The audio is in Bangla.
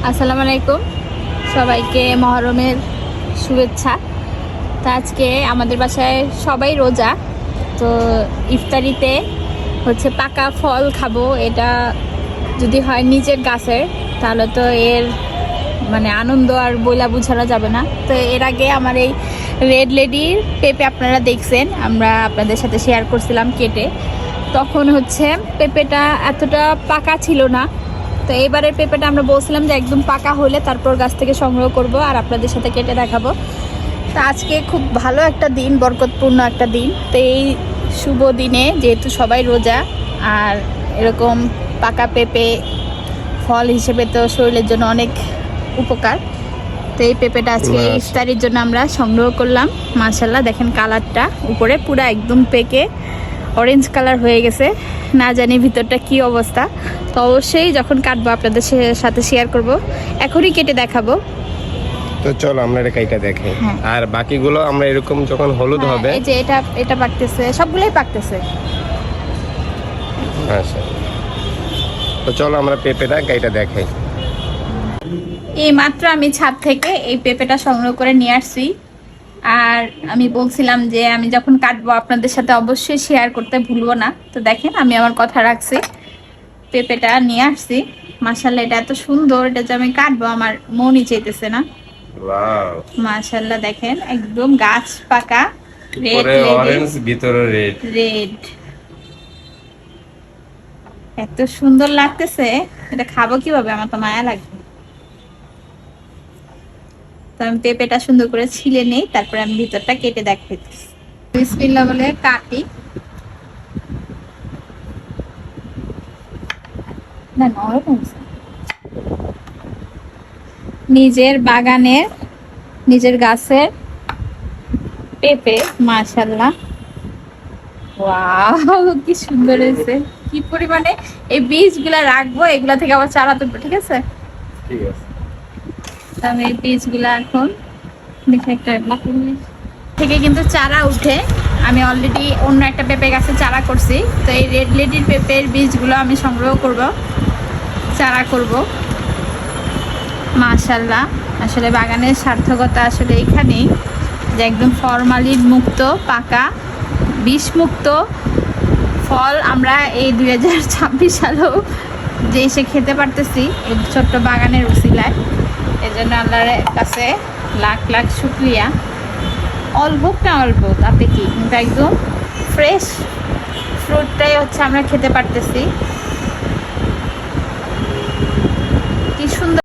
আসসালামু আলাইকুম, সবাইকে মহরমের শুভেচ্ছা। তো আজকে আমাদের বাসায় সবাই রোজা, তো ইফতারিতে হচ্ছে পাকা ফল খাবো। এটা যদি হয় নিজের গাছের, তাহলে তো এর মানে আনন্দ আর বইলা বোঝানো যাবে না। তো এর আগে আমার এই রেড লেডির পেঁপে আপনারা দেখছেন, আমরা আপনাদের সাথে শেয়ার করছিলাম কেটে। তখন হচ্ছে পেঁপেটা এতটা পাকা ছিল না। তো এবারের পেঁপেটা আমরা বলছিলাম যে একদম পাকা হলে তারপর গাছ থেকে সংগ্রহ করব আর আপনাদের সাথে কেটে দেখাবো। তো আজকে খুব ভালো একটা দিন, বরকতপূর্ণ একটা দিন। তো এই শুভ দিনে যেহেতু সবাই রোজা, আর এরকম পাকা পেঁপে ফল হিসেবে তো শরীরের জন্য অনেক উপকার। তো এই পেঁপেটা আজকে ইফতারির জন্য আমরা সংগ্রহ করলাম। মাশাআল্লাহ, দেখেন কালারটা উপরে পুরো একদম পেকে অরেঞ্জ কালার হয়ে গেছে। না জানি ভিতরটা কি অবস্থা। তো অবশ্যই যখন কাটবো আপনাদের সাথে শেয়ার করব, এখনই কেটে দেখাবো। তো চলো আমরা এটা কাইটা দেখাই। আর বাকিগুলো আমরা এরকম যখন হলুদ হবে, এই যে এটা পাকতেছে, সবগুলোই পাকতেছে। আচ্ছা, তো চলো আমরা পেঁপেটা কাইটা দেখাই। এই মাত্র আমি ছাদ থেকে এই পেঁপেটা সংগ্রহ করে নিয়ে আসছি। আর আমি বলছিলাম যে আমি যখন কাটবো আপনাদের সাথে অবশ্যই শেয়ার করতে ভুলবো না। তো দেখেন আমি আমার কথা রাখছি, পেঁপেটা নিয়ে আসছি। মাশাআল্লাহ, এটা এত সুন্দর, এটা যে আমি কাটবো আমার মনই চাইতেছে না। ওয়াও, মাশাআল্লাহ, দেখেন একদম গাছ পাকা রেড, উপরে অরেঞ্জ ভিতরে রেড। রেড এত সুন্দর লাগতেছে। এটা খাবো কিভাবে, আমার তো মায়া লাগবে। তো আমি পেঁপেটা সুন্দর করে ছিলে নেই, তারপরে আমি ভিতরটা কেটে দেখাইতেছি। বিসমিল্লাহ বলে কাটি। না, নরম হয়েছে। নিজের বাগানের, নিজের গাছের পেঁপে, মাশাআল্লাহ। ওয়াও, কি সুন্দর হয়েছে। কি পরিমাণে এই বীজগুলা রাখবো, এগুলা থেকে আবার চারা তুলবো, ঠিক আছে? ঠিক আছে। আমি এই বীজগুলা এখন দেখে একটা থেকে কিন্তু চারা উঠে, আমি অলরেডি অন্য একটা পেঁপে গাছে চারা করছি। তো এই রেড লেডির পেঁপের বীজগুলো আমি সংগ্রহ করব, চারা করব। মাশাআল্লাহ, আসলে বাগানের সার্থকতা আসলে এখানেই যে একদম ফরমালিন মুক্ত, পাকা বিষ মুক্ত ফল আমরা এই 2026 সালেও যে এসে খেতে পারতেছি এই ছোট্ট বাগানের উসিলায়। এই জন্য আল্লাহর কাছে লাখ লাখ শুকরিয়া। অল্প না অল্প তাতে কি, কিন্তু একদম ফ্রেশ ফ্রুটটাই হচ্ছে আমরা খেতে পারতেছি।